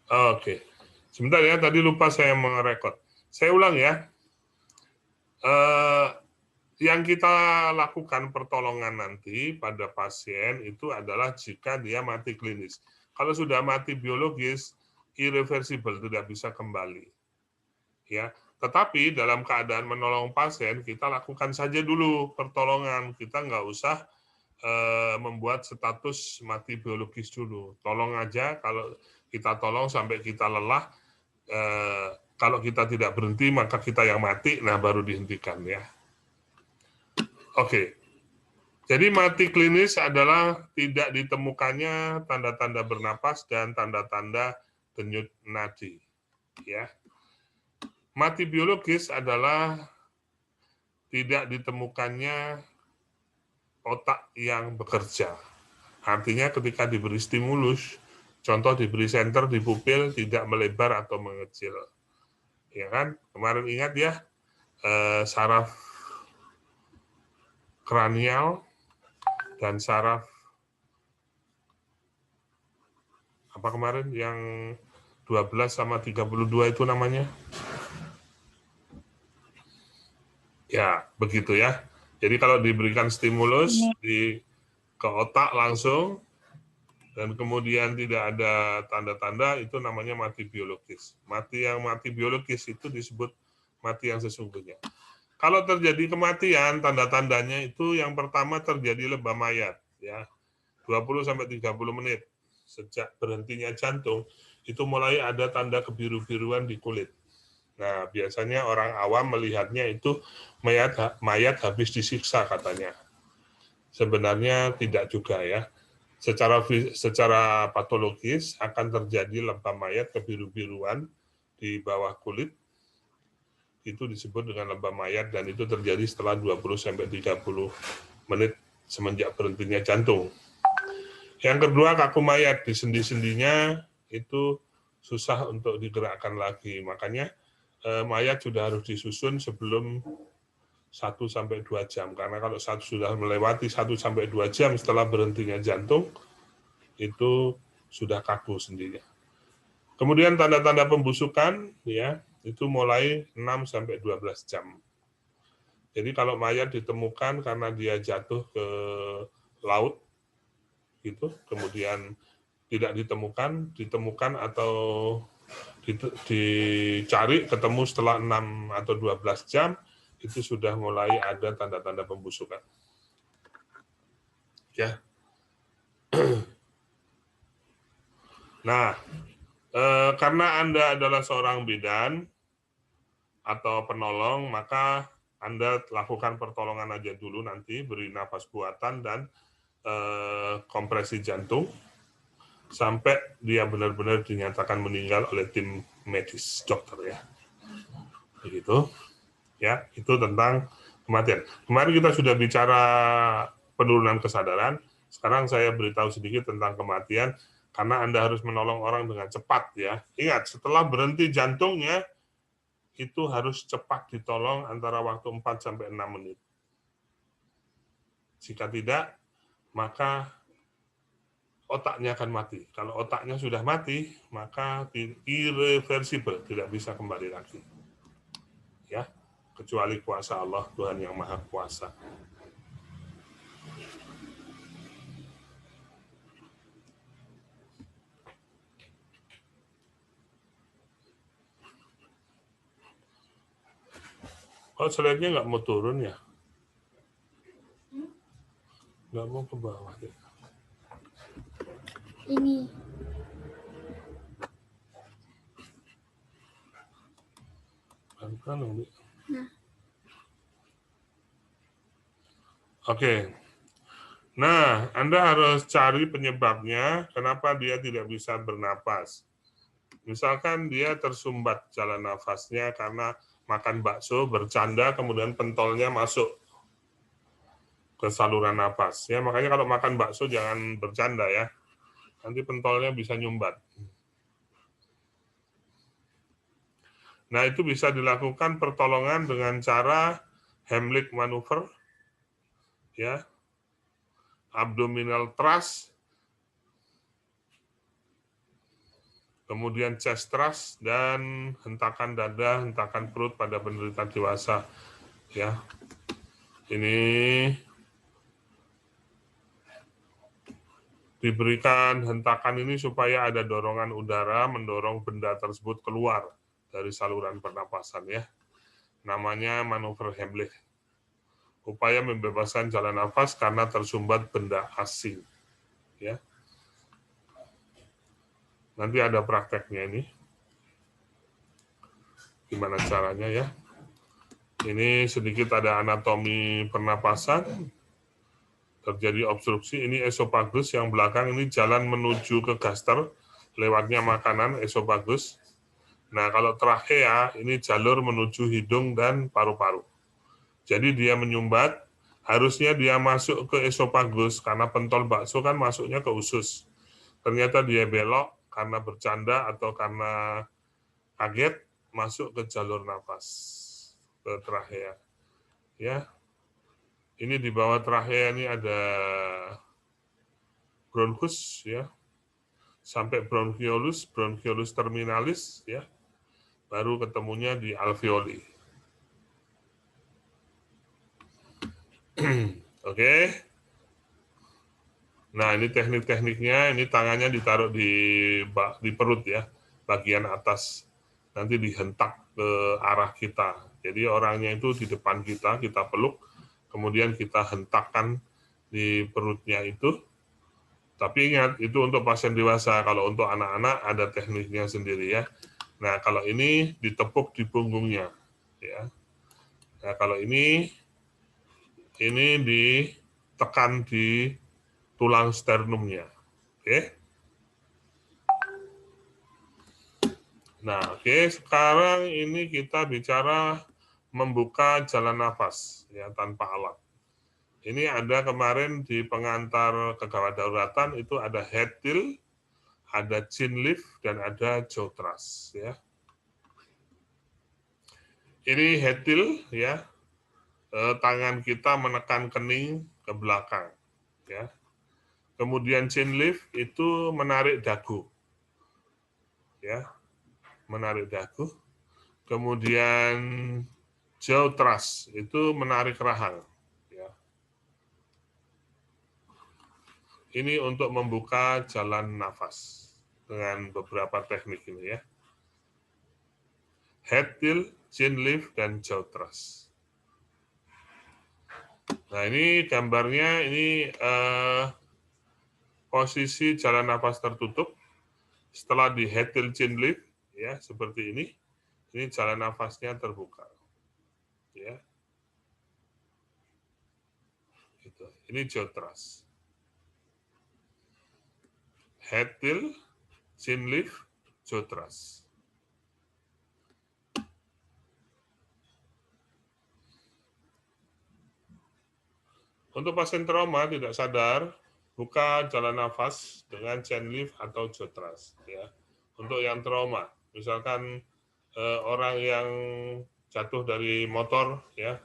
Oke. Sebentar ya, tadi lupa saya merekod. Saya ulang ya. Yang kita lakukan pertolongan nanti pada pasien itu adalah jika dia mati klinis. Kalau sudah mati biologis, irreversible, tidak bisa kembali. Ya, tetapi dalam keadaan menolong pasien, kita lakukan saja dulu pertolongan. Kita nggak usah membuat status mati biologis dulu. Tolong aja, kalau kita tolong sampai kita lelah, kalau kita tidak berhenti, maka kita yang mati, nah baru dihentikan ya. Oke, jadi mati klinis adalah tidak ditemukannya tanda-tanda bernapas dan tanda-tanda denyut nadi. Ya, mati biologis adalah tidak ditemukannya otak yang bekerja. Artinya ketika diberi stimulus, contoh diberi senter di pupil tidak melebar atau mengecil. Ya kan? Kemarin ingat ya, saraf kranial dan saraf apa kemarin yang 12 sama 32 itu namanya? Ya, begitu ya. Jadi kalau diberikan stimulus ke otak langsung dan kemudian tidak ada tanda-tanda, itu namanya mati biologis. Mati biologis itu disebut mati yang sesungguhnya. Kalau terjadi kematian, tanda-tandanya itu yang pertama terjadi lebam mayat ya. 20 sampai 30 menit sejak berhentinya jantung, itu mulai ada tanda kebiru-biruan di kulit. Nah, biasanya orang awam melihatnya itu mayat habis disiksa katanya. Sebenarnya tidak juga ya. Secara patologis akan terjadi lebam mayat kebiru-biruan di bawah kulit. Itu disebut dengan lebam mayat dan itu terjadi setelah 20 sampai 30 menit semenjak berhentinya jantung. Yang kedua, kaku mayat di sendi-sendinya itu susah untuk digerakkan lagi. Makanya mayat sudah harus disusun sebelum 1 sampai 2 jam. Karena kalau sudah melewati 1 sampai 2 jam setelah berhentinya jantung, itu sudah kaku sendinya. Kemudian tanda-tanda pembusukan ya, itu mulai 6 sampai 12 jam. Jadi kalau mayat ditemukan karena dia jatuh ke laut gitu, kemudian tidak ditemukan atau dicari ketemu setelah 6 atau 12 jam, itu sudah mulai ada tanda-tanda pembusukan. Ya. Nah, karena Anda adalah seorang bidan atau penolong, maka Anda lakukan pertolongan aja dulu nanti, beri nafas buatan dan kompresi jantung sampai dia benar-benar dinyatakan meninggal oleh tim medis dokter ya. Begitu. Ya, itu tentang kematian. Kemarin kita sudah bicara penurunan kesadaran, sekarang saya beritahu sedikit tentang kematian karena Anda harus menolong orang dengan cepat ya. Ingat, setelah berhenti jantungnya itu harus cepat ditolong antara waktu 4 sampai 6 menit. Jika tidak, maka otaknya akan mati. Kalau otaknya sudah mati, maka irreversible, tidak bisa kembali lagi. Ya, kecuali kuasa Allah, Tuhan yang Maha Kuasa. Kalau slide-nya nggak mau turun ya? Nggak mau ke bawah ya? Ini. Kan dong, Nah. Oke. Nah, Anda harus cari penyebabnya, kenapa dia tidak bisa bernapas. Misalkan dia tersumbat jalan nafasnya karena makan bakso, bercanda, kemudian pentolnya masuk ke saluran nafas. Ya, makanya kalau makan bakso jangan bercanda ya. Nanti pentolnya bisa nyumbat. Nah, itu bisa dilakukan pertolongan dengan cara Heimlich maneuver, ya, abdominal thrust, kemudian chest thrust, dan hentakan dada, hentakan perut pada penderita dewasa. Ya, ini diberikan hentakan ini supaya ada dorongan udara mendorong benda tersebut keluar dari saluran pernapasan, ya. Namanya manuver Heimlich. Upaya membebaskan jalan nafas karena tersumbat benda asing. Ya. Nanti ada prakteknya ini. Gimana caranya, ya. Ini sedikit ada anatomi pernapasan. Terjadi obstruksi, ini esofagus yang belakang, ini jalan menuju ke gaster, lewatnya makanan, esofagus. Nah, kalau trachea, ini jalur menuju hidung dan paru-paru. Jadi dia menyumbat, harusnya dia masuk ke esofagus, karena pentol bakso kan masuknya ke usus. Ternyata dia belok, karena bercanda atau karena kaget, masuk ke jalur nafas, ke trachea. Ya, ini di bawah trachea ini ada bronchus, ya, sampai bronchiolus terminalis, ya, baru ketemunya di alveoli. Oke. Nah, ini teknik-tekniknya, ini tangannya ditaruh di perut, ya, bagian atas. Nanti dihentak ke arah kita. Jadi orangnya itu di depan kita peluk, kemudian kita hentakkan di perutnya itu. Tapi ingat, itu untuk pasien dewasa. Kalau untuk anak-anak ada tekniknya sendiri, ya. Nah, kalau ini ditepuk di punggungnya, ya. Nah, kalau ini ditekan di tulang sternumnya. Oke. Nah, oke, sekarang ini kita bicara membuka jalan nafas, ya, tanpa alat. Ini ada kemarin di pengantar kegawat dauratan itu ada head tilt, ada chin lift, dan ada jaw thrust, ya. Ini head tilt, ya, tangan kita menekan kening ke belakang, ya. Kemudian chin lift itu menarik dagu, ya, menarik dagu. Kemudian jaw thrust itu menarik rahang, ya. Ini untuk membuka jalan nafas dengan beberapa teknik ini, ya. Head tilt, chin lift, dan jaw thrust. Nah, ini gambarnya, ini posisi jalan nafas tertutup. Setelah di head tilt, chin lift, ya, seperti ini jalan nafasnya terbuka, ya. Gitu. Ini jaw thrust. Head tilt, chin lift, jaw thrust. Untuk pasien trauma tidak sadar, buka jalan nafas dengan chin lift atau jaw thrust, ya. Untuk yang trauma, misalkan orang yang jatuh dari motor, ya,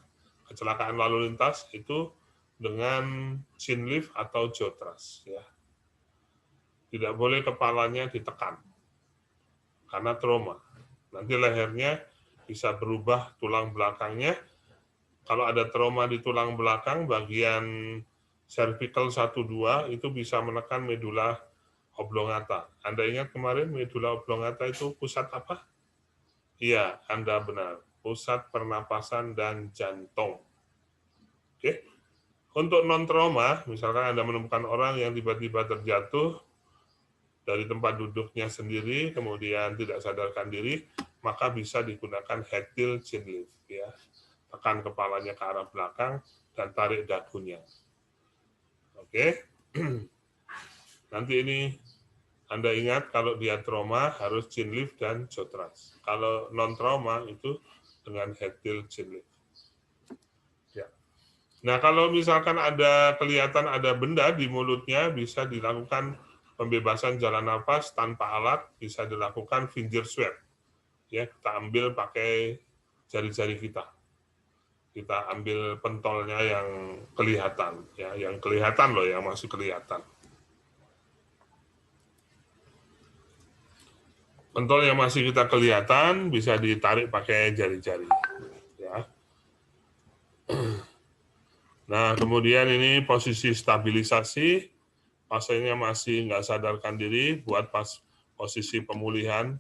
kecelakaan lalu lintas, itu dengan chin lift atau jaw thrust, ya. Tidak boleh kepalanya ditekan karena trauma. Nanti lehernya bisa berubah tulang belakangnya. Kalau ada trauma di tulang belakang, bagian cervical 1-2 itu bisa menekan medula oblongata. Anda ingat kemarin medula oblongata itu pusat apa? Iya, Anda benar. Pusat pernapasan dan jantung. Oke. Untuk non-trauma, misalkan Anda menemukan orang yang tiba-tiba terjatuh dari tempat duduknya sendiri, kemudian tidak sadarkan diri, maka bisa digunakan head tilt chin lift, ya. Tekan kepalanya ke arah belakang dan tarik dagunya. Oke. Nanti ini Anda ingat kalau dia trauma harus chin lift dan jaw thrust. Kalau non trauma itu dengan head tilt chin lift. Ya. Nah, kalau misalkan ada kelihatan ada benda di mulutnya, bisa dilakukan pembebasan jalan nafas tanpa alat, bisa dilakukan finger swab. Ya, kita ambil pakai jari-jari kita. Kita ambil pentolnya yang kelihatan, ya, yang kelihatan loh, yang masih kelihatan. Pentol yang masih kita kelihatan bisa ditarik pakai jari-jari. Ya. Nah, kemudian ini posisi stabilisasi, pasiennya masih nggak sadarkan diri, buat posisi pemulihan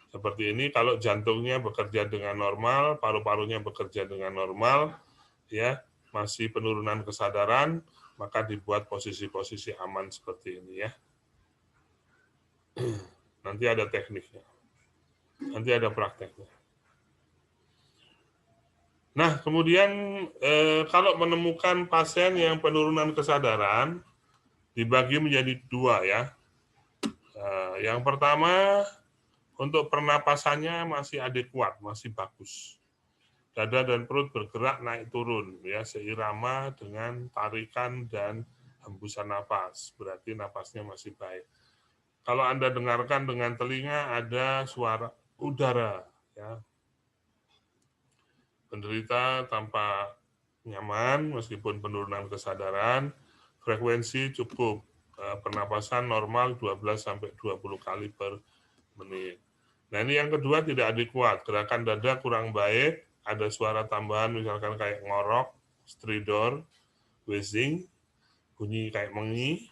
seperti ini. Kalau jantungnya bekerja dengan normal, paru-parunya bekerja dengan normal, ya masih penurunan kesadaran, maka dibuat posisi-posisi aman seperti ini ya. Nanti ada tekniknya, nanti ada prakteknya. Nah, kemudian kalau menemukan pasien yang penurunan kesadaran, dibagi menjadi dua ya. Yang pertama, untuk pernapasannya masih adekuat, masih bagus. Dada dan perut bergerak naik turun ya seirama dengan tarikan dan hembusan napas. Berarti napasnya masih baik. Kalau Anda dengarkan dengan telinga ada suara udara ya. Penderita tanpa nyaman meskipun penurunan kesadaran, frekuensi cukup. Pernapasan normal 12 sampai 20 kali per menit. Nah, ini yang kedua tidak adekuat, gerakan dada kurang baik, ada suara tambahan misalkan kayak ngorok, stridor, wheezing, bunyi kayak mengi.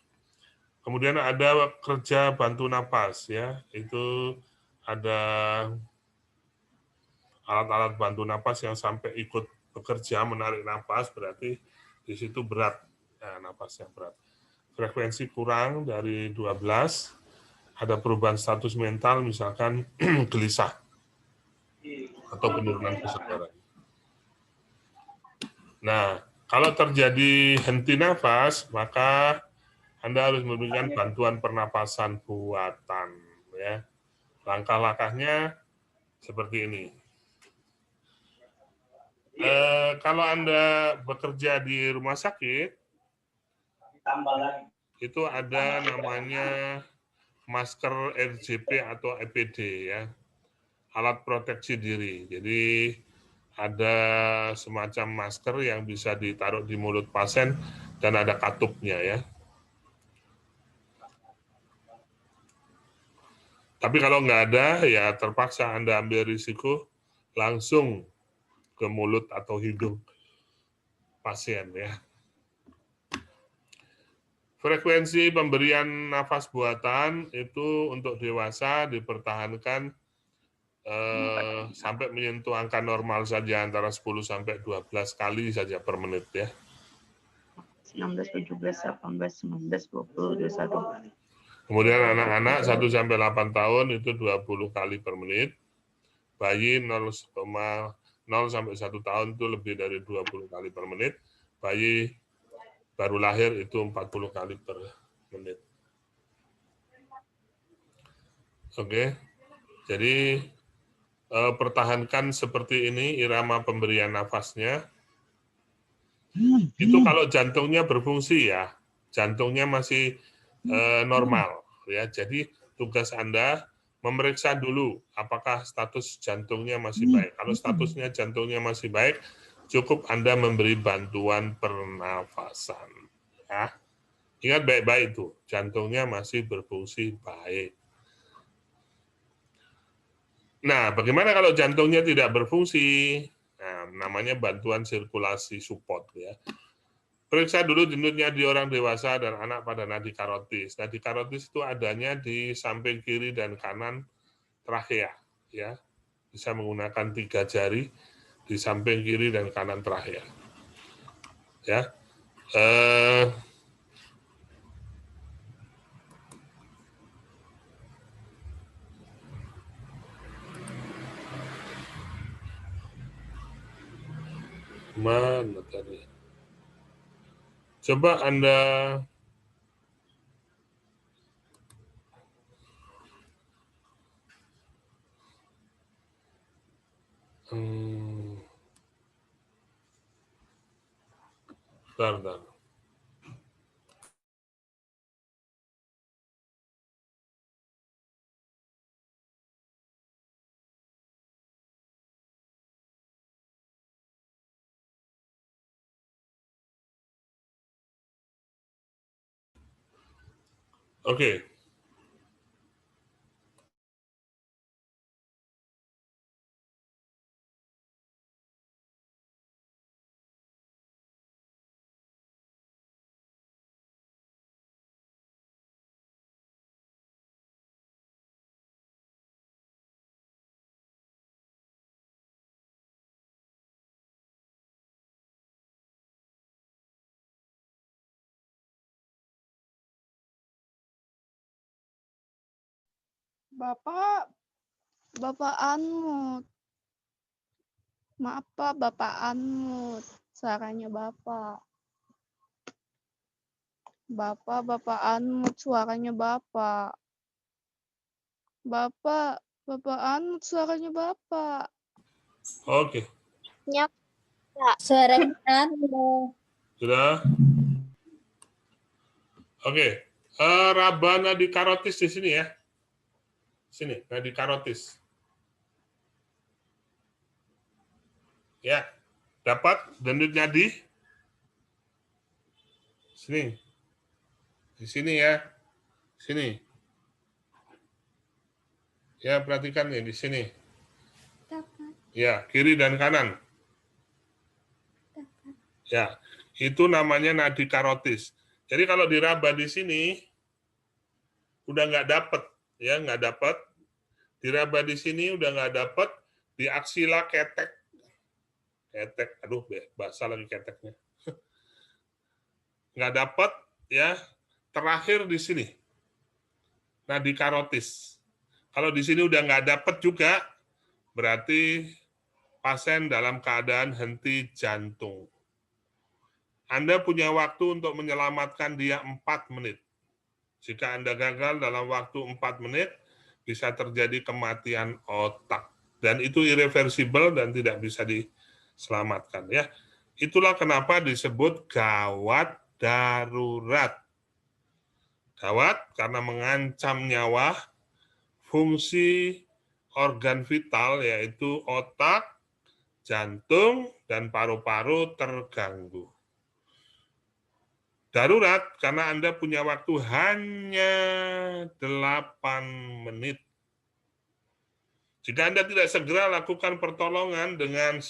Kemudian ada kerja bantu napas ya, itu ada alat-alat bantu napas yang sampai ikut bekerja menarik napas, berarti di situ berat, ya, napasnya berat. Frekuensi kurang dari 12, ada perubahan status mental misalkan gelisah atau penurunan kesadaran. Nah, kalau terjadi henti nafas, maka Anda harus memberikan bantuan pernapasan buatan. Ya. Langkah-langkahnya seperti ini. Kalau Anda bekerja di rumah sakit, itu ada namanya masker RJP atau EPD ya, alat proteksi diri. Jadi ada semacam masker yang bisa ditaruh di mulut pasien dan ada katupnya ya. Tapi kalau nggak ada, ya terpaksa Anda ambil risiko langsung ke mulut atau hidung pasien ya. Frekuensi pemberian nafas buatan itu untuk dewasa dipertahankan sampai menyentuh angka normal saja antara 10 sampai 12 kali saja per menit ya. 16, 17, 18, 19, 20, 21. Kemudian anak-anak 1 sampai 8 tahun itu 20 kali per menit. Bayi 0 sampai 1 tahun itu lebih dari 20 kali per menit. Bayi baru lahir itu 40 kali per menit. Oke. Jadi pertahankan seperti ini irama pemberian nafasnya. Itu kalau jantungnya berfungsi ya. Jantungnya masih normal ya. Jadi tugas Anda memeriksa dulu apakah status jantungnya masih baik. Kalau statusnya jantungnya masih baik, cukup Anda memberi bantuan pernafasan. Ya. Ingat baik-baik itu, jantungnya masih berfungsi baik. Nah, bagaimana kalau jantungnya tidak berfungsi? Nah, namanya bantuan sirkulasi support ya. Periksa dulu dendutnya di orang dewasa dan anak pada nadi karotis. Nadi karotis itu adanya di samping kiri dan kanan trachea ya. Bisa menggunakan 3 jari di samping kiri dan kanan trachea. Ya. Mana tadi? Coba Anda bentar. Oke. Bapak Anmut. Maaf Pak, Bapak Anmut. Suaranya Bapak. Bapak Anmut, suaranya Bapak. Bapak Anmut, suaranya Bapak. Oke. Ya, suara Anmut. Sudah? Oke. Raba nadikarotis di sini ya. Sini, nadikarotis. Ya. Dapat denyut nadi? Sini. Di sini ya. Sini. Ya, perhatikan nih di sini. Ya, kiri dan kanan. Ya, itu namanya nadi karotis. Jadi kalau diraba di sini udah nggak dapet, ya nggak dapet. Diraba di sini udah nggak dapet, di aksila ketek. Ketek, aduh basah lagi keteknya. Nggak dapet, ya. Terakhir di sini, nadi karotis. Kalau di sini udah nggak dapet juga, berarti pasien dalam keadaan henti jantung. Anda punya waktu untuk menyelamatkan dia 4 menit. Jika Anda gagal dalam waktu 4 menit, bisa terjadi kematian otak. Dan itu irreversible dan tidak bisa diselamatkan. Ya, itulah kenapa disebut gawat darurat. Gawat karena mengancam nyawa, fungsi organ vital yaitu otak, jantung, dan paru-paru terganggu. Darurat karena Anda punya waktu hanya 8 menit. Jika Anda tidak segera lakukan pertolongan dengan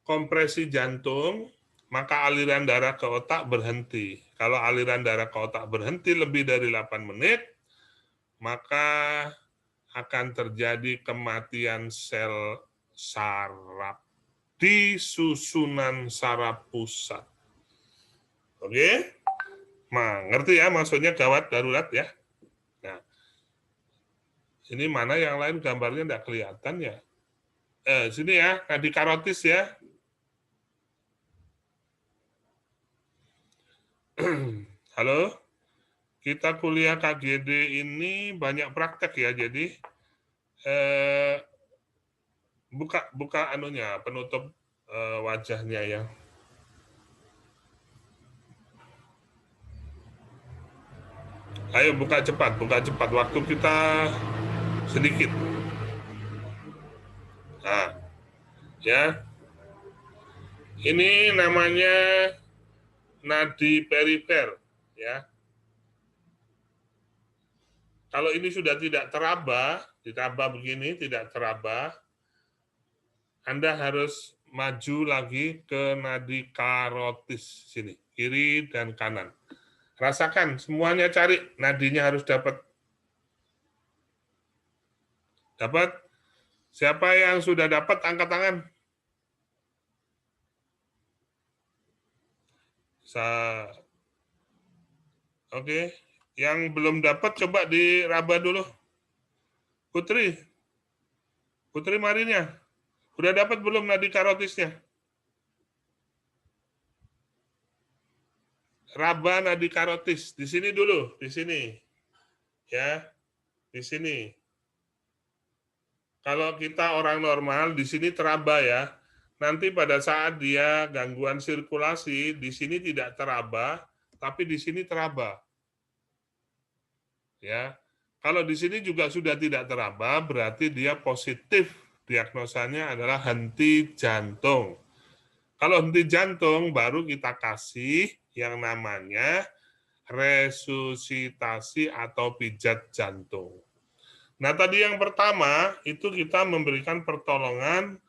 kompresi jantung, maka aliran darah ke otak berhenti. Kalau aliran darah ke otak berhenti lebih dari 8 menit, maka akan terjadi kematian sel saraf di susunan saraf pusat. Oke? Nah, ngerti ya maksudnya gawat darurat ya? Nah, ini mana yang lain gambarnya nggak kelihatan ya? Sini ya, nadi karotis ya. Halo? Kita kuliah KGD ini banyak praktek ya, jadi buka anunya, penutup wajahnya ya. Ayo buka cepat, waktu kita sedikit. Nah, ya. Ini namanya nadi perifer, ya. Kalau ini sudah tidak teraba, ditambah begini tidak teraba, Anda harus maju lagi ke nadi karotis sini, kiri dan kanan. Rasakan, semuanya cari, nadinya harus dapat. Dapat? Siapa yang sudah dapat, angkat tangan. Oke, yang belum dapat coba diraba dulu. Putri Marinya, udah dapat belum nadi karotisnya? Raba nadi karotis di sini dulu, di sini, ya, di sini. Kalau kita orang normal di sini teraba ya. Nanti pada saat dia gangguan sirkulasi di sini tidak teraba, tapi di sini teraba. Ya, kalau di sini juga sudah tidak teraba, berarti dia positif. Diagnosanya adalah henti jantung. Kalau henti jantung, baru kita kasih yang namanya resusitasi atau pijat jantung. Nah, tadi yang pertama, itu kita memberikan pertolongan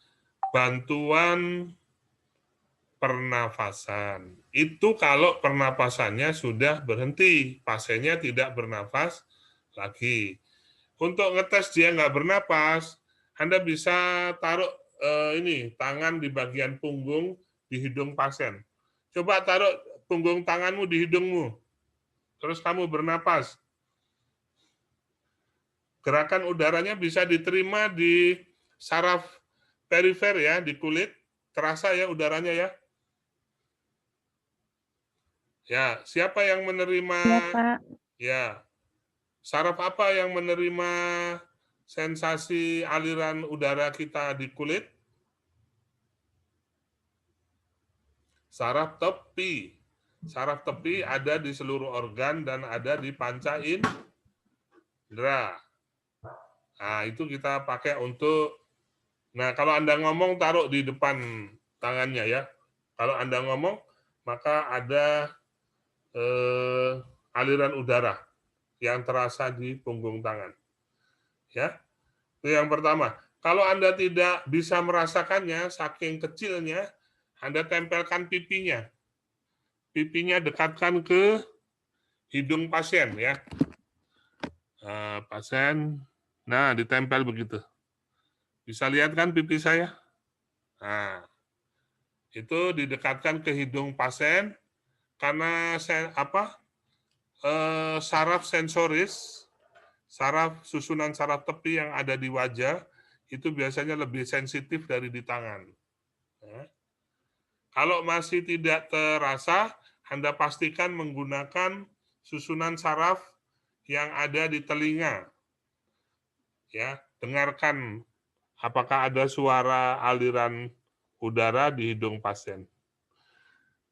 bantuan pernafasan. Itu kalau pernapasannya sudah berhenti, pasiennya tidak bernafas lagi. Untuk ngetes dia nggak bernapas, Anda bisa taruh tangan di bagian punggung di hidung pasien. Coba taruh punggung tanganmu di hidungmu, terus kamu bernapas. Gerakan udaranya bisa diterima di saraf perifer ya, di kulit. Terasa ya udaranya ya. Ya, siapa yang menerima? Ya, Pak. Ya, saraf apa yang menerima sensasi aliran udara kita di kulit? Saraf tepi. Saraf tepi ada di seluruh organ dan ada di panca indera. Nah, itu kita pakai untuk, nah kalau Anda ngomong taruh di depan tangannya ya. Kalau Anda ngomong, maka ada aliran udara yang terasa di punggung tangan. Ya, itu yang pertama. Kalau Anda tidak bisa merasakannya, saking kecilnya, Anda tempelkan pipinya. Pipinya dekatkan ke hidung pasien ya. Pasien, nah ditempel begitu. Bisa lihat kan pipi saya? Nah, itu didekatkan ke hidung pasien karena saraf sensoris, susunan saraf tepi yang ada di wajah itu biasanya lebih sensitif dari di tangan. Ya. Kalau masih tidak terasa, Anda pastikan menggunakan susunan saraf yang ada di telinga. Ya, dengarkan apakah ada suara aliran udara di hidung pasien.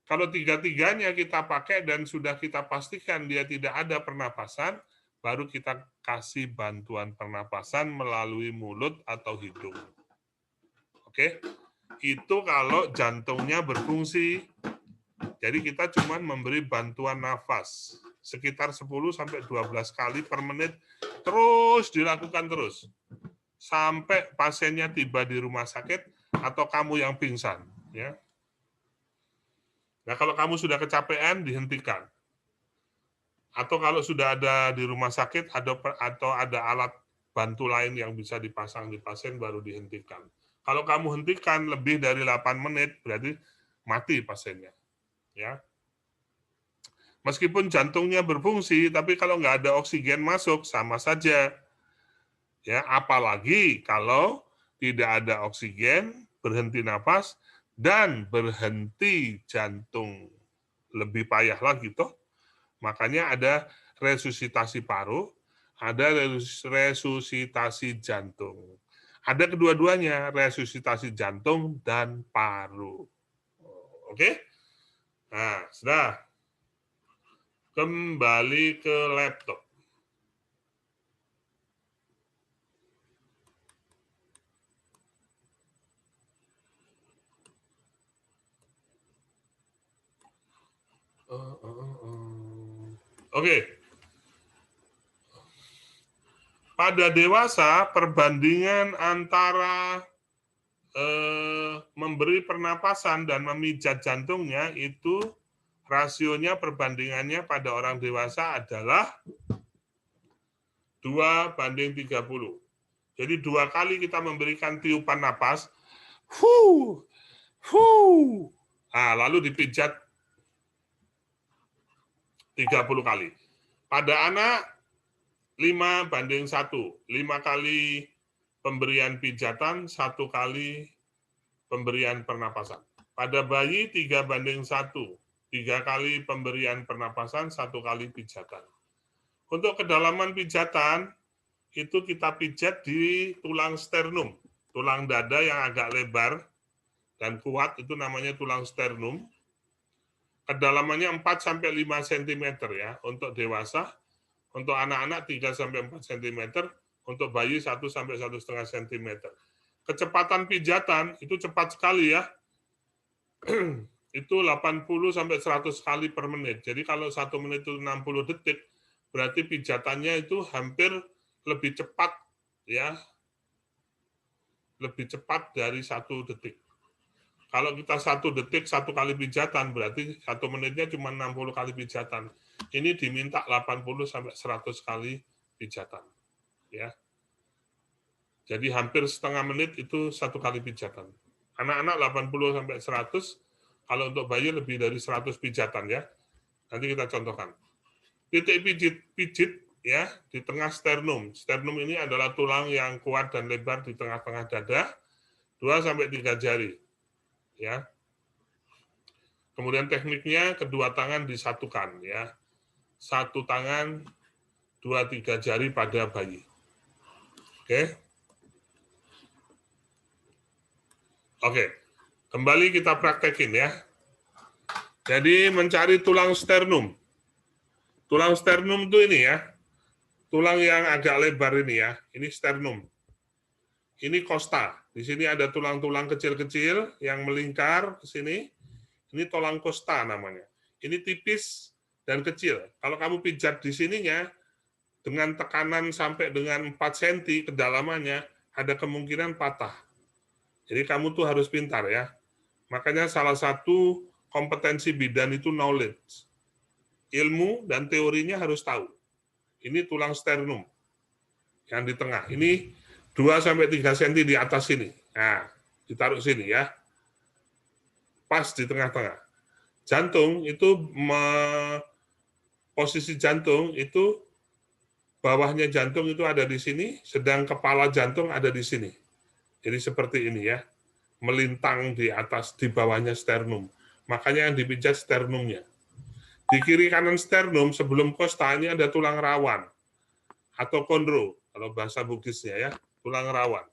Kalau tiga-tiganya kita pakai dan sudah kita pastikan dia tidak ada pernapasan, baru kita kasih bantuan pernapasan melalui mulut atau hidung. Oke? Itu kalau jantungnya berfungsi. Jadi kita cuma memberi bantuan nafas sekitar 10-12 kali per menit, terus dilakukan terus sampai pasiennya tiba di rumah sakit atau kamu yang pingsan, ya. Nah, kalau kamu sudah kecapean, dihentikan. Atau kalau sudah ada di rumah sakit atau ada alat bantu lain yang bisa dipasang di pasien, baru dihentikan. Kalau kamu hentikan lebih dari 8 menit, berarti mati pasiennya. Ya. Meskipun jantungnya berfungsi, tapi kalau nggak ada oksigen masuk, sama saja. Ya, apalagi kalau tidak ada oksigen, berhenti nafas, dan berhenti jantung. Lebih payah lagi, toh. Makanya ada resusitasi paru, ada resusitasi jantung. Ada kedua-duanya, resusitasi jantung dan paru. Oke? Nah, sudah. Kembali ke laptop. Oke. Pada dewasa, perbandingan antara memberi pernapasan dan memijat jantungnya itu rasionya perbandingannya pada orang dewasa adalah 2:30. Jadi 2 kali kita memberikan tiupan napas, nah, lalu dipijat 30 kali. Pada anak 5:1, 5 kali pemberian pijatan, 1 kali pemberian pernapasan. Pada bayi 3:1, 3 kali pemberian pernapasan, 1 kali pijatan. Untuk kedalaman pijatan, itu kita pijat di tulang sternum, tulang dada yang agak lebar dan kuat, itu namanya tulang sternum. Kedalamannya 4-5 cm ya, untuk dewasa. Untuk anak-anak 3-4 cm, untuk bayi 1-1,5 cm. Kecepatan pijatan itu cepat sekali ya. Itu 80-100 kali per menit. Jadi kalau 1 menit itu 60 detik, berarti pijatannya itu hampir lebih cepat ya. Lebih cepat dari 1 detik. Kalau kita 1 detik 1 kali pijatan, berarti 1 menitnya cuma 60 kali pijatan. Ini diminta 80-100 kali pijatan. Ya. Jadi hampir setengah menit itu 1 kali pijatan. Anak-anak 80-100, kalau untuk bayi lebih dari 100 pijatan ya. Nanti kita contohkan. Titik pijit ya, di tengah sternum. Sternum ini adalah tulang yang kuat dan lebar di tengah-tengah dada, 2-3 jari. Ya. Kemudian tekniknya kedua tangan disatukan, ya. Satu tangan, 2-3 jari pada bayi. Oke. Oke. Kembali kita praktekin ya. Jadi mencari tulang sternum. Tulang sternum itu ini ya. Tulang yang agak lebar ini ya. Ini sternum. Ini costa. Di sini ada tulang-tulang kecil-kecil yang melingkar ke sini. Ini tulang costa namanya. Ini tipis dan kecil. Kalau kamu pijat di sininya, dengan tekanan sampai dengan 4 cm kedalamannya, ada kemungkinan patah. Jadi kamu tuh harus pintar ya. Makanya salah satu kompetensi bidan itu knowledge. Ilmu dan teorinya harus tahu. Ini tulang sternum yang di tengah. Ini 2-3 cm di atas sini. Nah, ditaruh sini ya. Pas di tengah-tengah. Jantung itu, posisi jantung itu, bawahnya jantung itu ada di sini, sedang kepala jantung ada di sini. Jadi seperti ini ya. Melintang di atas, di bawahnya sternum. Makanya yang dipijat sternumnya. Di kiri kanan sternum, sebelum costa, ini ada tulang rawan. Atau kondro, kalau bahasa Bugisnya ya. Tulang rawan.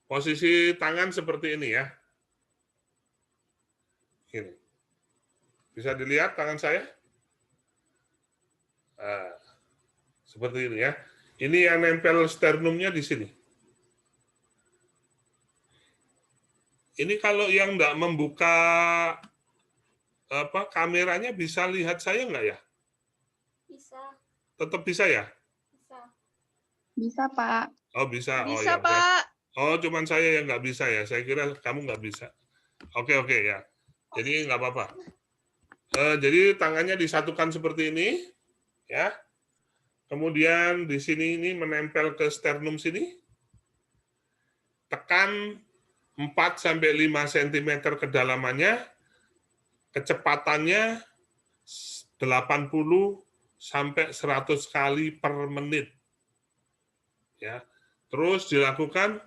Posisi tangan seperti ini ya. Ini. Bisa dilihat tangan saya? Nah, seperti ini ya. Ini yang nempel sternumnya di sini. Ini kalau yang nggak membuka kameranya bisa lihat saya nggak ya? Bisa. Tetap bisa ya? Bisa. Bisa, Pak. Oh bisa. Oh, Bisa, ya, Pak. oh cuman saya yang nggak bisa ya. Saya kira kamu nggak bisa. Oke ya. Jadi nggak apa-apa. Jadi tangannya disatukan seperti ini, ya. Kemudian di sini ini menempel ke sternum sini. Tekan 4-5 cm kedalamannya, kecepatannya 80-100 kali per menit. Ya. Terus dilakukan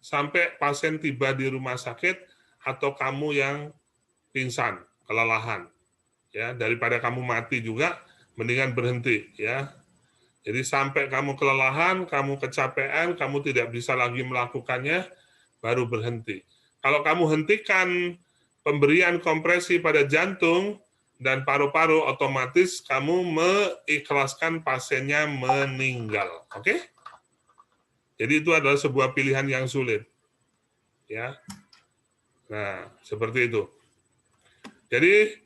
sampai pasien tiba di rumah sakit atau kamu yang pingsan, kelelahan. Ya, daripada kamu mati juga, mendingan berhenti ya. Jadi sampai kamu kelelahan, kamu kecapean, kamu tidak bisa lagi melakukannya, baru berhenti. Kalau kamu hentikan pemberian kompresi pada jantung dan paru-paru, otomatis kamu mengikhlaskan pasiennya meninggal. Oke? Jadi itu adalah sebuah pilihan yang sulit. Ya. Nah, seperti itu. Jadi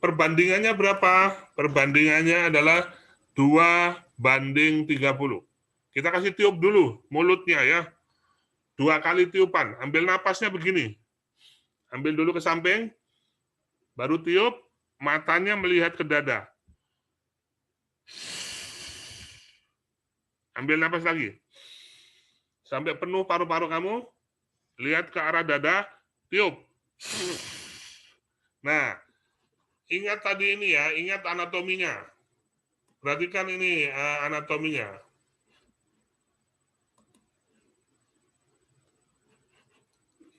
perbandingannya berapa? Perbandingannya adalah 2:30. Kita kasih tiup dulu mulutnya ya. 2 kali tiupan. Ambil napasnya begini. Ambil dulu ke samping. Baru tiup, matanya melihat ke dada. Ambil napas lagi. Sampai penuh paru-paru kamu. Lihat ke arah dada, tiup. Nah, ingat tadi ini ya, ingat anatominya. Perhatikan ini anatominya.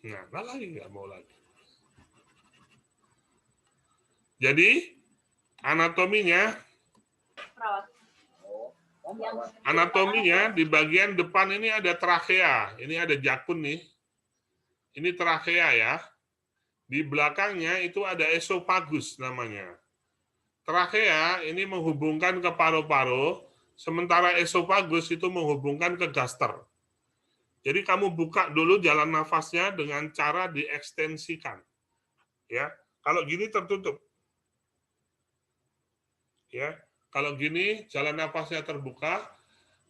Nah, lagi nggak mau lagi. Jadi, anatominya di bagian depan ini ada trakea. Ini ada jakun nih. Ini trakea ya. Di belakangnya itu ada esofagus namanya. Trakea ini menghubungkan ke paru-paru, sementara esofagus itu menghubungkan ke gaster. Jadi kamu buka dulu jalan nafasnya dengan cara diekstensikan. Ya, kalau gini tertutup. Ya, kalau gini jalan nafasnya terbuka,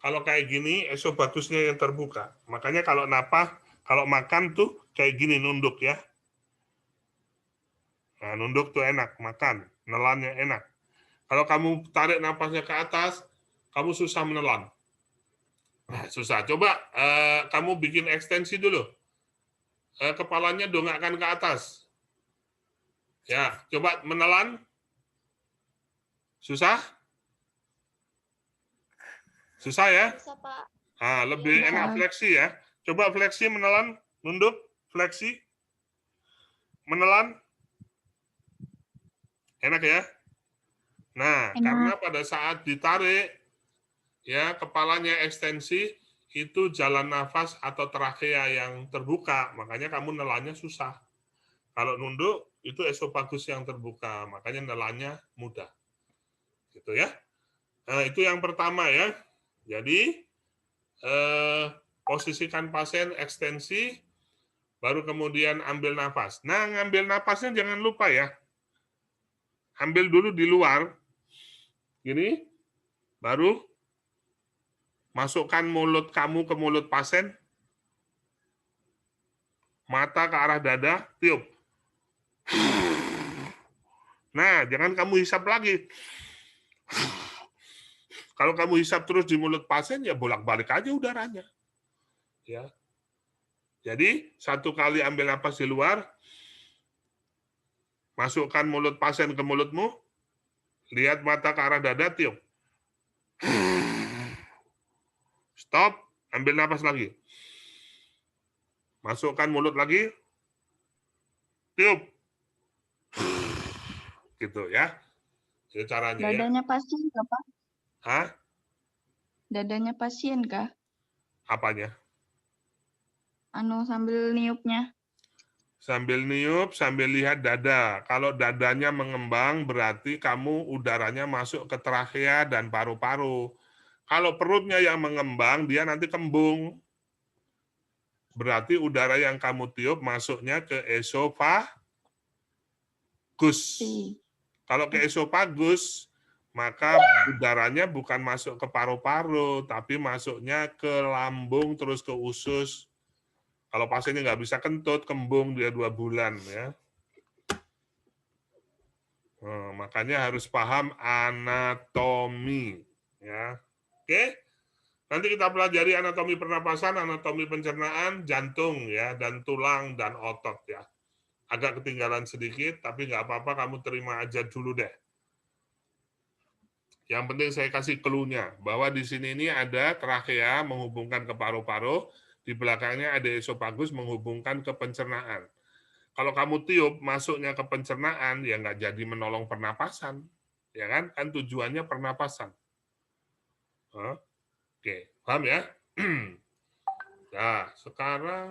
kalau kayak gini esofagusnya yang terbuka. Makanya kalau napas, kalau makan tuh kayak gini nunduk ya. Nah, nunduk tuh enak, makan, nelannya enak. Kalau kamu tarik nafasnya ke atas, kamu susah menelan. Nah, susah. Coba kamu bikin ekstensi dulu. Kepalanya dongakkan ke atas. Ya, coba menelan. Susah? Susah ya? Bisa, Pak. Lebih Bisa. enak fleksi ya. Coba fleksi menelan, nunduk, fleksi, menelan. Enak ya? Nah, Enak. karena pada saat ditarik, ya kepalanya ekstensi, itu jalan nafas atau trakea yang terbuka, makanya kamu nelannya susah. Kalau nunduk, itu esofagus yang terbuka, makanya nelannya mudah. Gitu ya. Nah, itu yang pertama ya. Jadi, posisikan pasien ekstensi, baru kemudian ambil nafas. Nah, ngambil nafasnya jangan lupa ya. Ambil dulu di luar, gini, baru masukkan mulut kamu ke mulut pasien, mata ke arah dada, tiup. Nah, jangan kamu hisap lagi. Kalau kamu hisap terus di mulut pasien, ya bolak-balik aja udaranya. Ya. Jadi, satu kali ambil napas di luar, masukkan mulut pasien ke mulutmu, lihat mata ke arah dada, tiup. Stop, ambil napas lagi. Masukkan mulut lagi, tiup. Gitu ya. Itu caranya ya. Dadanya pasien kah, Pak? Hah? Dadanya pasien kah? Apanya? Sambil niupnya. Sambil niup, sambil lihat dada. Kalau dadanya mengembang, berarti kamu udaranya masuk ke trakea dan paru-paru. Kalau perutnya yang mengembang, dia nanti kembung. Berarti udara yang kamu tiup masuknya ke esofagus. Kalau ke esofagus, maka udaranya bukan masuk ke paru-paru, tapi masuknya ke lambung terus ke usus. Kalau pasiennya nggak bisa kentut, kembung dia 2 bulan ya. Makanya harus paham anatomi ya. Oke. Nanti kita pelajari anatomi pernapasan, anatomi pencernaan, jantung ya, dan tulang dan otot ya. Agak ketinggalan sedikit, tapi nggak apa-apa, kamu terima aja dulu deh. Yang penting saya kasih clue-nya, bahwa di sini ini ada trakea menghubungkan ke paru-paru, di belakangnya ada esofagus menghubungkan ke pencernaan. Kalau kamu tiup masuknya ke pencernaan, ya nggak jadi menolong pernapasan. Ya kan? Kan tujuannya pernapasan. Oke, paham ya? Nah, sekarang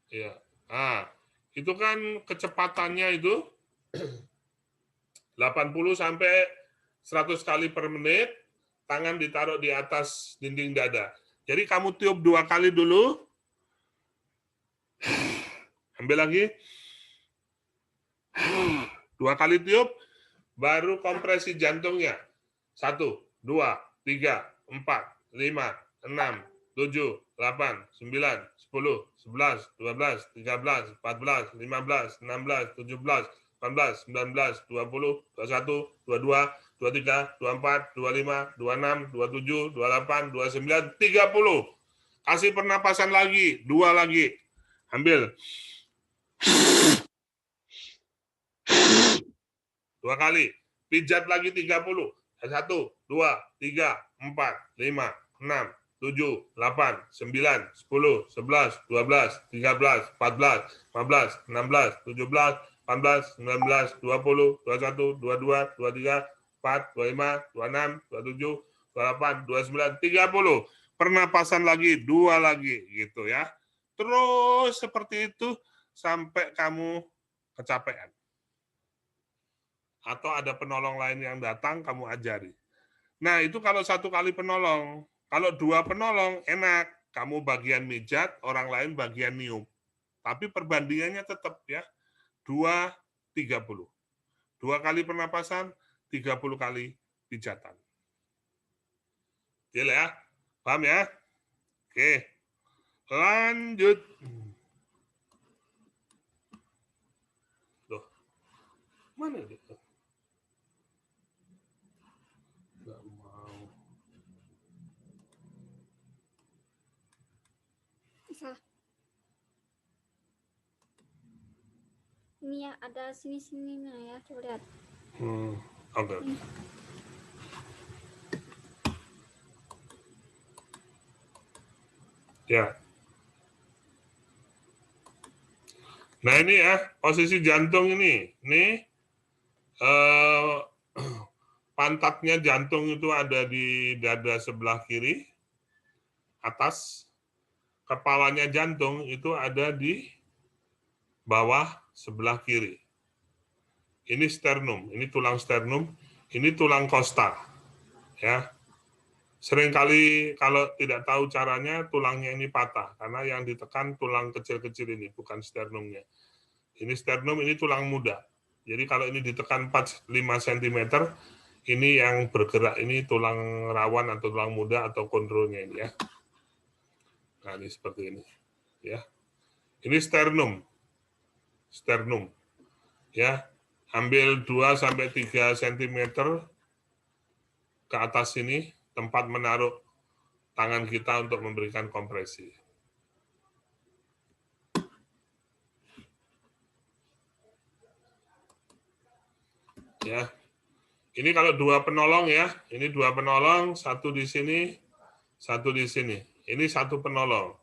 ya. Nah, itu kan kecepatannya itu 80 sampai 100 kali per menit, tangan ditaruh di atas dinding dada. Jadi kamu tiup 2 kali dulu, ambil lagi, 2 kali tiup, baru kompresi jantungnya. 1, 2, 3, 4, 5, 6, 7, 8, 9, 10, 11, 12, 13, 14, 15, 16, 17, 18, 19, 20, 21, 22, 23, 24, 25, 26, 27, 28, 29, 30. Kasih pernapasan lagi, 2 lagi. Ambil. 2 kali. Pijat lagi 30. 1, 2, 3, 4, 5, 6, 7, 8, 9, 10, 11, 12, 13, 14, 15, 16, 17, 18, 19, 20, 21, 22, 23, 4, 25, 26, 27, 28, 29, 30. Pernapasan lagi, 2 lagi gitu ya. Terus seperti itu sampai kamu kecapean. Atau ada penolong lain yang datang, kamu ajari. Nah, itu kalau 1 kali penolong. Kalau 2 penolong, enak. Kamu bagian mijat, orang lain bagian niup. Tapi perbandingannya tetap ya, 2, 30. 2 kali pernapasan, 30 kali pijatan. Deal ya? Paham ya? Oke. Lanjut. Loh. Mana itu? Nggak mau. Bisa. ada sini-sininya ya, coba lihat. Oke. Ya. Nah ini ya, posisi jantung ini. Ini pantatnya jantung itu ada di dada sebelah kiri, atas. Kepalanya jantung itu ada di bawah sebelah kiri. Ini sternum, ini tulang sternum, ini tulang kosta. Ya. Seringkali kalau tidak tahu caranya, tulangnya ini patah. Karena yang ditekan tulang kecil-kecil ini, bukan sternumnya. Ini sternum, ini tulang muda. Jadi kalau ini ditekan 4-5 cm, ini yang bergerak, ini tulang rawan atau tulang muda atau kondronya ini ya. Nah ini seperti ini. Ya. Ini sternum. Sternum. Ya. Ambil 2-3 cm ke atas sini, tempat menaruh tangan kita untuk memberikan kompresi. Ya. Ini kalau dua penolong ya, ini dua penolong, satu di sini, satu di sini. Ini satu penolong.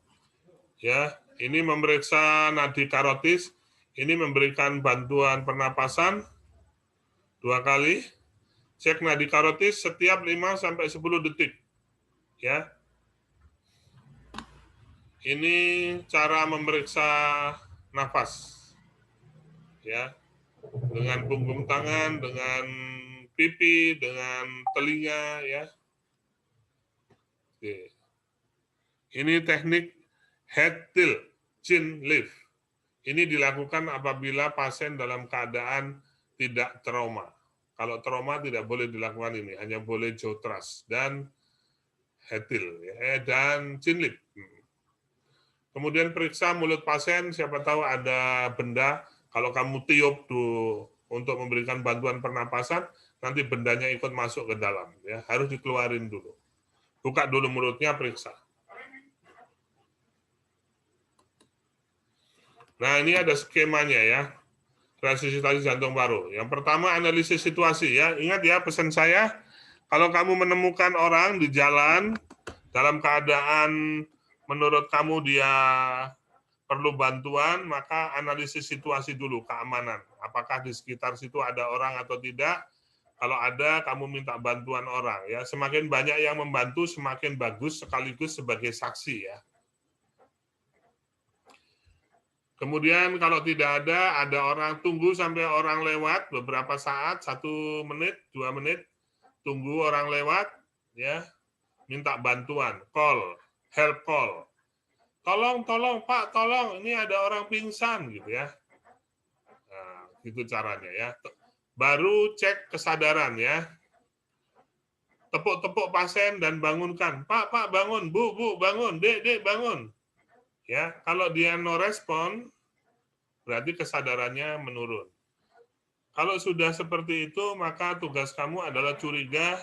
Ya, ini memeriksa nadi karotis, ini memberikan bantuan pernapasan 2 kali. Cek nadi karotis setiap 5-10 detik. Ya. Ini cara memeriksa nafas. Ya. Dengan punggung tangan, dengan pipi, dengan telinga ya. Oke. Ini teknik head tilt, chin lift. Ini dilakukan apabila pasien dalam keadaan tidak trauma. Kalau trauma tidak boleh dilakukan ini, hanya boleh jaw thrust dan head tilt ya, dan chin lift. Kemudian periksa mulut pasien, siapa tahu ada benda. Kalau kamu tiup tuh untuk memberikan bantuan pernapasan, nanti bendanya ikut masuk ke dalam. Ya, harus dikeluarin dulu. Buka dulu mulutnya, periksa. Nah, ini ada skemanya ya. Resusitasi jantung paru. Yang pertama, analisis situasi ya. Ingat ya pesan saya, kalau kamu menemukan orang di jalan dalam keadaan menurut kamu dia perlu bantuan, maka analisis situasi dulu, keamanan. Apakah di sekitar situ ada orang atau tidak? Kalau ada, kamu minta bantuan orang. Ya, semakin banyak yang membantu, semakin bagus sekaligus sebagai saksi ya. Kemudian kalau tidak ada orang, tunggu sampai orang lewat beberapa saat, 1 menit, 2 menit, tunggu orang lewat, ya, minta bantuan, call, help call. Tolong Pak, tolong, ini ada orang pingsan gitu ya. Nah, gitu caranya ya. Baru cek kesadaran ya. Tepuk-tepuk pasien dan bangunkan. Pak, bangun, Bu, bangun, Dek, bangun. Ya, kalau dia no respon, berarti kesadarannya menurun. Kalau sudah seperti itu, maka tugas kamu adalah curiga,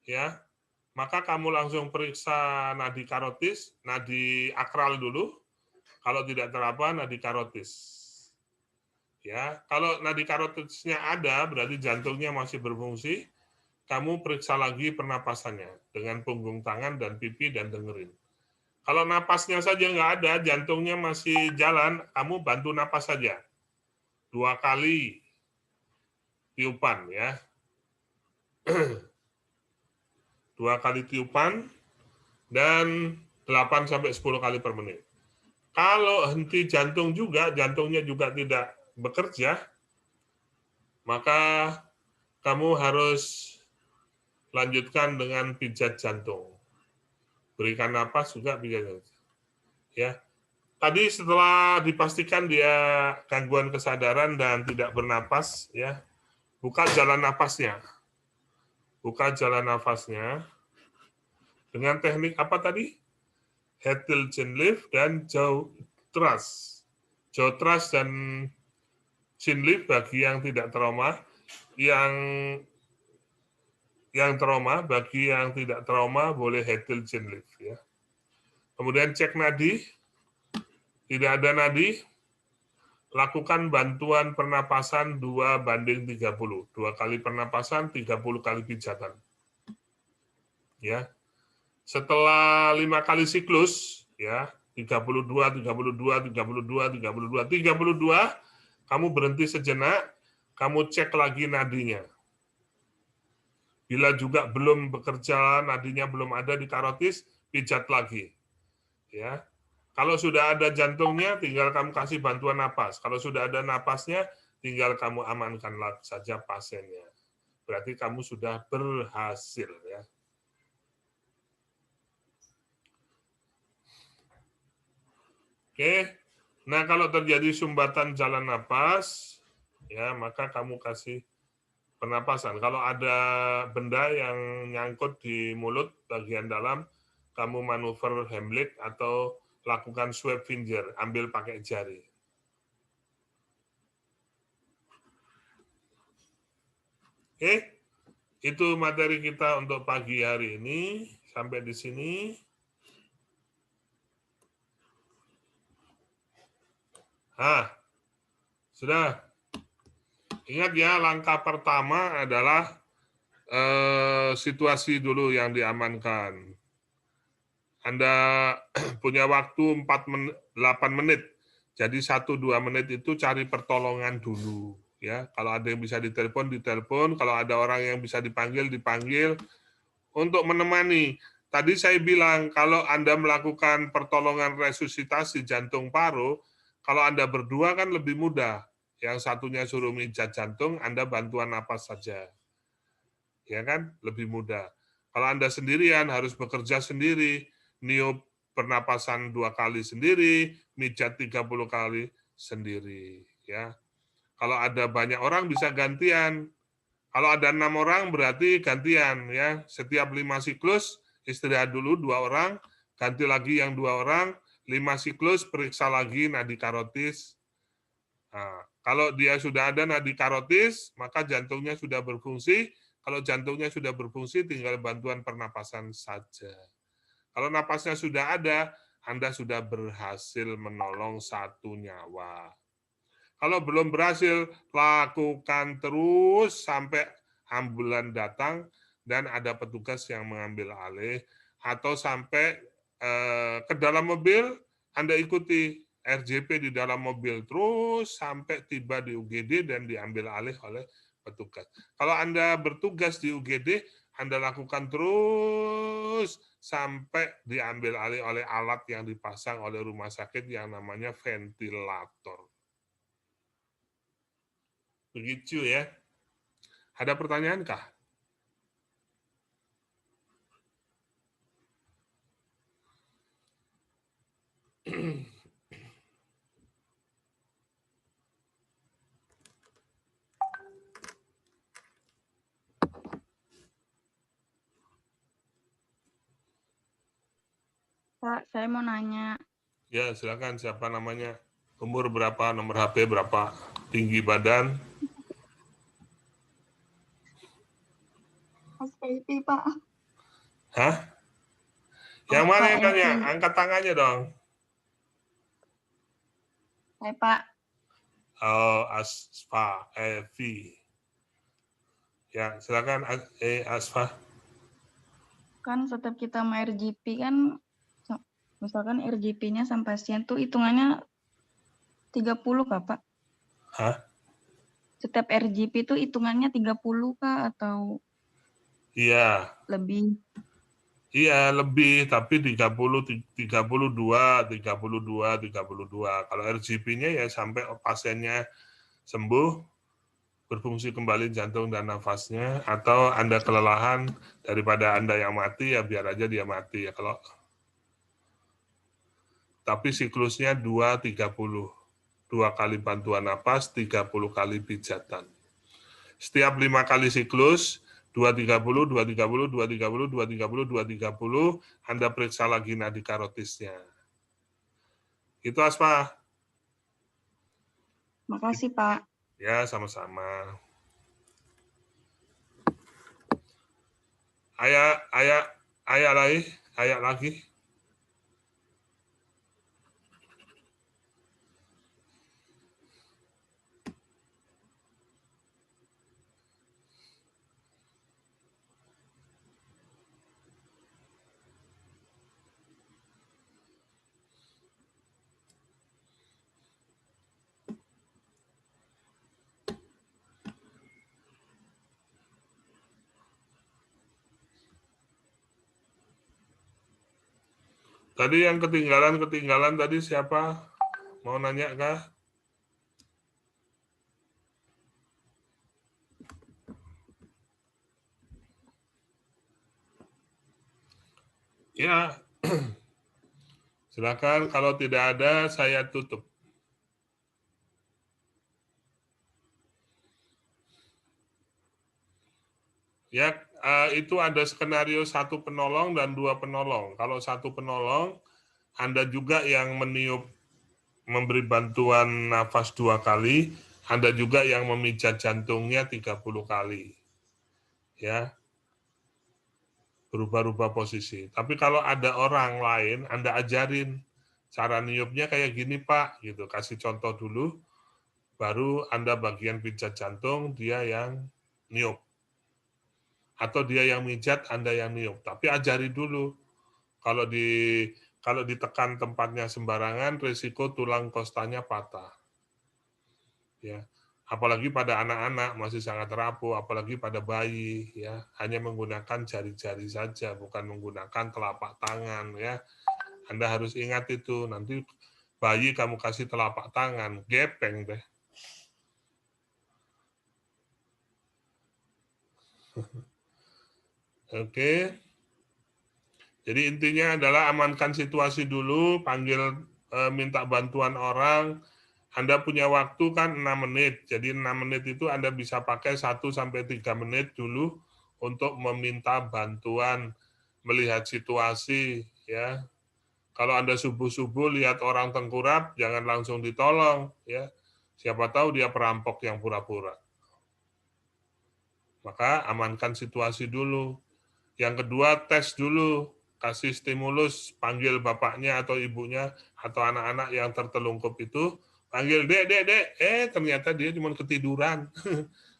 ya. Maka kamu langsung periksa nadi karotis, nadi akral dulu. Kalau tidak terapa, nadi karotis. Ya, kalau nadi karotisnya ada, berarti jantungnya masih berfungsi. Kamu periksa lagi pernapasannya dengan punggung tangan dan pipi dan dengerin. Kalau napasnya saja nggak ada, jantungnya masih jalan, kamu bantu napas saja. 2 kali tiupan ya. 2 kali tiupan dan 8-10 kali per menit. Kalau henti jantung juga, jantungnya juga tidak bekerja, maka kamu harus lanjutkan dengan pijat jantung. Berikan napas juga pijat jantung. Ya. Tadi setelah dipastikan dia gangguan kesadaran dan tidak bernapas, ya, buka jalan napasnya. Buka jalan nafasnya dengan teknik apa tadi? Head tilt, chin lift, dan jaw thrust. Jaw thrust dan chin lift bagi yang tidak trauma, yang trauma, bagi yang tidak trauma boleh head tilt, chin lift. Ya. Kemudian cek nadi, tidak ada nadi, lakukan bantuan pernapasan 2:30. 2 kali pernapasan, 30 kali pijatan. Ya. Setelah 5 kali siklus, ya, 32, 32, 32, 32, 32, kamu berhenti sejenak, kamu cek lagi nadinya. Bila juga belum bekerja, nadinya belum ada di karotis, pijat lagi. Ya. Kalau sudah ada jantungnya, tinggal kamu kasih bantuan napas. Kalau sudah ada napasnya, tinggal kamu amankan saja pasiennya. Berarti kamu sudah berhasil, ya. Oke. Nah, kalau terjadi sumbatan jalan napas, ya, maka kamu kasih pernapasan. Kalau ada benda yang nyangkut di mulut bagian dalam, kamu manuver Heimlich atau lakukan swab finger, ambil pakai jari. Oke, itu materi kita untuk pagi hari ini. Sampai di sini. Sudah. Ingat ya, langkah pertama adalah situasi dulu yang diamankan. Anda punya waktu 8 menit. Jadi 1-2 menit itu cari pertolongan dulu. Ya, kalau ada yang bisa ditelepon, ditelepon. Kalau ada orang yang bisa dipanggil, dipanggil. Untuk menemani. Tadi saya bilang, kalau Anda melakukan pertolongan resusitasi jantung paru, kalau Anda berdua kan lebih mudah. Yang satunya suruh mijat jantung, Anda bantuan napas saja. Ya kan? Lebih mudah. Kalau Anda sendirian, harus bekerja sendiri, niup pernapasan 2 kali sendiri, mijat 30 kali sendiri. Ya. Kalau ada banyak orang bisa gantian. Kalau ada 6 orang berarti gantian. Ya. Setiap 5 siklus, istirahat dulu 2 orang, ganti lagi yang 2 orang, 5 siklus, periksa lagi nadi karotis. Nah, kalau dia sudah ada nadi karotis, maka jantungnya sudah berfungsi. Kalau jantungnya sudah berfungsi, tinggal bantuan pernapasan saja. Kalau napasnya sudah ada, Anda sudah berhasil menolong 1 nyawa. Kalau belum berhasil, lakukan terus sampai ambulan datang dan ada petugas yang mengambil alih, atau sampai ke dalam mobil, Anda ikuti RJP di dalam mobil terus sampai tiba di UGD dan diambil alih oleh petugas. Kalau Anda bertugas di UGD, Anda lakukan terus sampai diambil alih oleh alat yang dipasang oleh rumah sakit yang namanya ventilator. Begitu ya. Ada pertanyaan kah? Pak, saya mau nanya. Ya, silakan. Siapa namanya? Umur berapa? Nomor HP berapa? Tinggi badan? SPP, Pak. Hah? Yang mana yang tanya? Evi. Angkat tangannya dong. Saya, Pak. Oh, Asfa, Evi. Ya, silakan Asfa. Kan setiap kita mau RGP kan, misalkan RGP-nya sama pasien tuh hitungannya 30 kah, Pak? Hah? Setiap RGP itu hitungannya 30 kah atau Iya. lebih? Iya, lebih, tapi 32. Kalau RGP-nya ya sampai pasiennya sembuh, berfungsi kembali jantung dan nafasnya, atau Anda kelelahan, daripada Anda yang mati, ya biar aja dia mati. Ya, tapi siklusnya 2-30. 2 kali bantuan napas, 30 kali pijatan. Setiap 5 kali siklus, 2-30, 2-30, 2-30, 2-30, 2-30, Anda periksa lagi nadi karotisnya. Itu Aspa. Makasih, Pak. Ya, sama-sama. Ayah lagi. Tadi yang ketinggalan tadi siapa? Mau nanya kah? Ya, silakan. Kalau tidak ada, saya tutup. Ya, itu ada skenario 1 penolong dan 2 penolong. Kalau 1 penolong, Anda juga yang meniup, memberi bantuan nafas 2 kali, Anda juga yang memijat jantungnya 30 kali. Ya, berubah-ubah posisi. Tapi kalau ada orang lain, Anda ajarin cara niupnya kayak gini Pak, gitu. Kasih contoh dulu, baru Anda bagian pijat jantung, dia yang niup. Atau dia yang mijat, Anda yang niup. Tapi ajari dulu. Kalau ditekan tempatnya sembarangan, risiko tulang kostanya patah. Ya, apalagi pada anak-anak masih sangat rapuh, apalagi pada bayi, ya, hanya menggunakan jari-jari saja, bukan menggunakan telapak tangan, ya. Anda harus ingat itu. Nanti bayi kamu kasih telapak tangan, gepeng deh. Oke. Jadi intinya adalah amankan situasi dulu, panggil, minta bantuan orang. Anda punya waktu kan 6 menit. Jadi 6 menit itu Anda bisa pakai 1-3 menit dulu untuk meminta bantuan, melihat situasi, ya. Kalau Anda subuh-subuh lihat orang tengkurap, jangan langsung ditolong, ya. Siapa tahu dia perampok yang pura-pura. Maka amankan situasi dulu. Yang kedua, tes dulu. Kasih stimulus, panggil bapaknya atau ibunya atau anak-anak yang tertelungkup itu, panggil, dek, ternyata dia cuma ketiduran.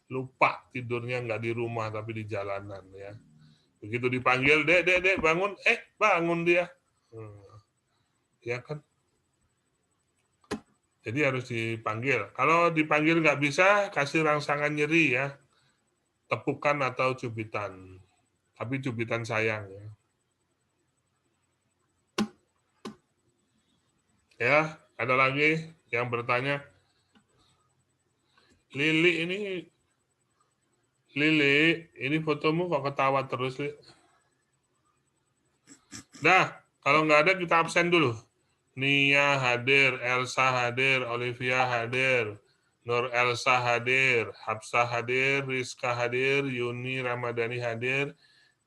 Lupa tidurnya nggak di rumah tapi di jalanan, ya. Begitu dipanggil, dek, bangun, bangun dia. Ya kan? Jadi harus dipanggil. Kalau dipanggil nggak bisa, kasih rangsangan nyeri, ya. Tepukan atau cubitan. Tapi cubitan sayang, ya. Ya, ada lagi yang bertanya? Lili, ini fotomu kok ketawa terus, Li? Nah, kalau nggak ada kita absen dulu. Nia hadir, Elsa hadir, Olivia hadir, Nur Elsa hadir, Hapsah hadir, Rizka hadir, Yuni Ramadhani hadir,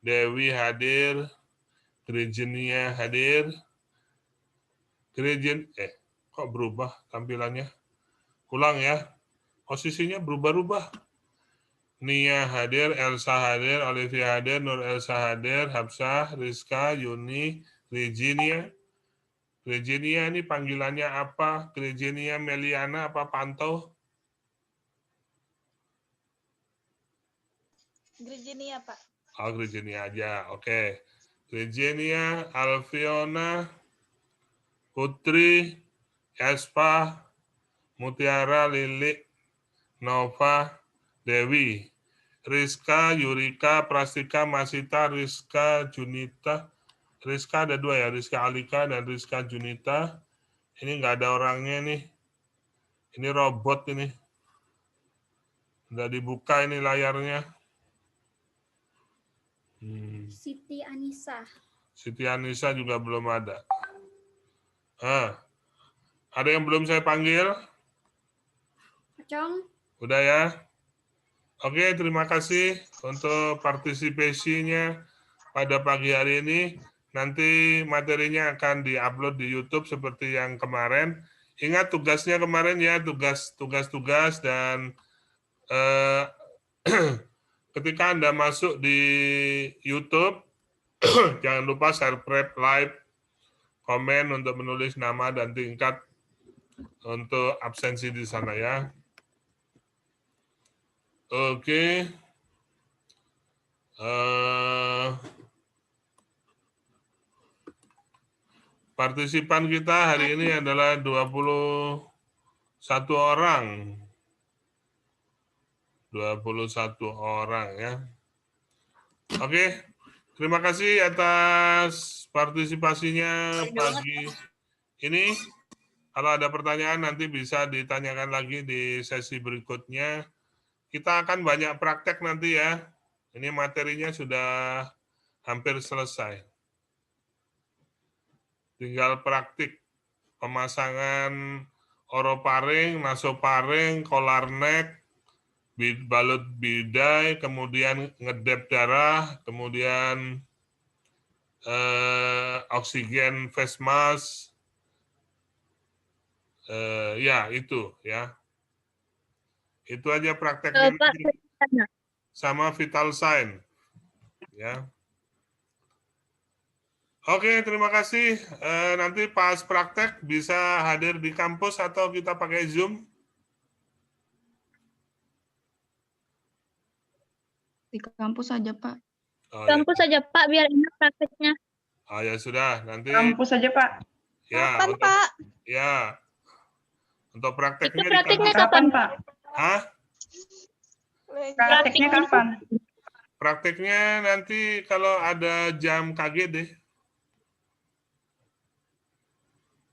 Dewi hadir, Gregenia hadir. Kok berubah tampilannya? Ulang ya. Posisinya berubah-ubah. Nia hadir, Elsa hadir, Olivia hadir, Nur Elsa hadir, Hapsah, Rizka, Yuni, Regenia. Regenia ini panggilannya apa? Regenia Meliana apa Pantau? Gregenia, Pak. Oh, Regenia aja. Oke. Regenia, Alfiona, Putri, Espa, Mutiara, Lili, Nova, Dewi, Rizka, Yurika, Prastika, Masita, Rizka, Junita. Rizka ada 2 ya, Rizka Alika dan Rizka Junita. Ini nggak ada orangnya nih. Ini robot ini. Nggak dibuka ini layarnya. Siti Anissa. Siti Anissa juga belum ada. Ada yang belum saya panggil? Acong. Udah ya? Oke, terima kasih untuk partisipasinya pada pagi hari ini. Nanti materinya akan diupload di YouTube seperti yang kemarin. Ingat tugasnya kemarin ya, tugas dan ketika Anda masuk di YouTube, jangan lupa subscribe, like, komen untuk menulis nama dan tingkat untuk absensi di sana ya. Oke. Partisipan kita hari ini adalah 21 orang. 21 orang ya. Oke, Terima kasih atas partisipasinya pagi ini. Kalau ada pertanyaan nanti bisa ditanyakan lagi di sesi berikutnya. Kita akan banyak praktek nanti ya. Ini materinya sudah hampir selesai. Tinggal praktik pemasangan oroparing, nasoparing, kolar neck, balut bidai, kemudian ngedep darah, kemudian oksigen face mask, ya itu ya. Itu aja prakteknya Pak, sama vital sign ya. Oke, terima kasih. Nanti pas praktek bisa hadir di kampus atau kita pakai Zoom? Di kampus aja, Pak. Oh, kampus ya. saja Pak, biar enak prakteknya. Oh ya sudah, nanti Kampus saja, Pak. ya Kapan, untuk Pak? ya untuk Itu prakteknya di prakteknya kampus. Kapan, kapan? Pak? Hah? Prakteknya kapan? Prakteknya nanti kalau ada jam KGD.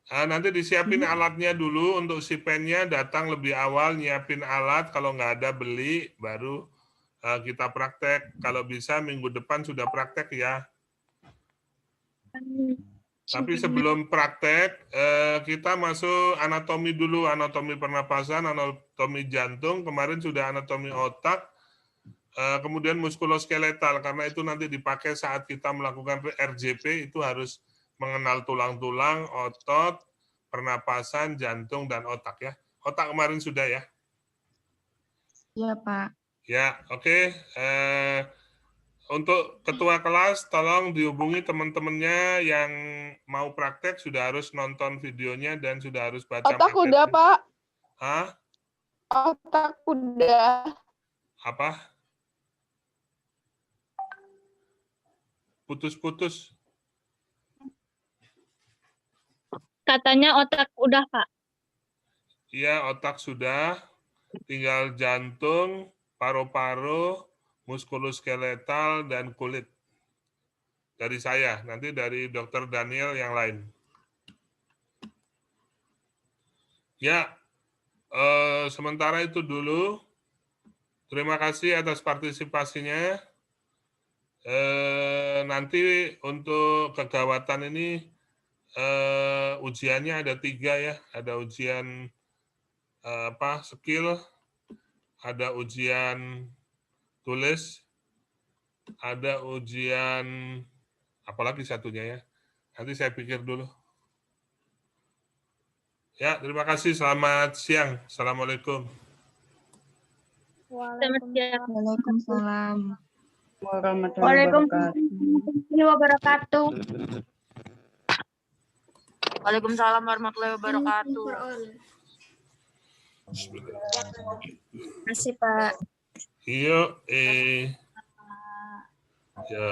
Nanti disiapin alatnya dulu untuk si pennya, datang lebih awal, nyiapin alat. Kalau nggak ada, beli, baru kita praktek. Kalau bisa minggu depan sudah praktek ya. Tapi sebelum praktek, kita masuk anatomi dulu, anatomi pernapasan, anatomi jantung, kemarin sudah anatomi otak, kemudian muskuloskeletal, karena itu nanti dipakai saat kita melakukan RJP, itu harus mengenal tulang-tulang, otot, pernapasan, jantung, dan otak ya. Otak kemarin sudah ya? Iya, Pak. Ya, oke. Untuk ketua kelas, tolong dihubungi teman-temannya yang mau praktek, sudah harus nonton videonya dan sudah harus baca Otak materi. udah, Pak. Hah? Otak udah. Apa? Putus-putus. Katanya otak udah Pak. Iya, otak sudah. Tinggal jantung, paru-paru, muskuloskeletal, dan kulit. Dari saya, nanti dari Dr. Daniel yang lain. Ya, sementara itu dulu. Terima kasih atas partisipasinya. Nanti untuk kegawatan ini ujiannya ada 3 ya. Ada ujian skill, ada ujian tulis, ada ujian apalagi satunya ya. Nanti saya pikir dulu. Ya, terima kasih. Selamat siang. Assalamualaikum. Waalaikumsalam. Warahmatullahi wabarakatuh. Waalaikumsalam warahmatullahi wabarakatuh. Terima kasih Pak. Iya, ya.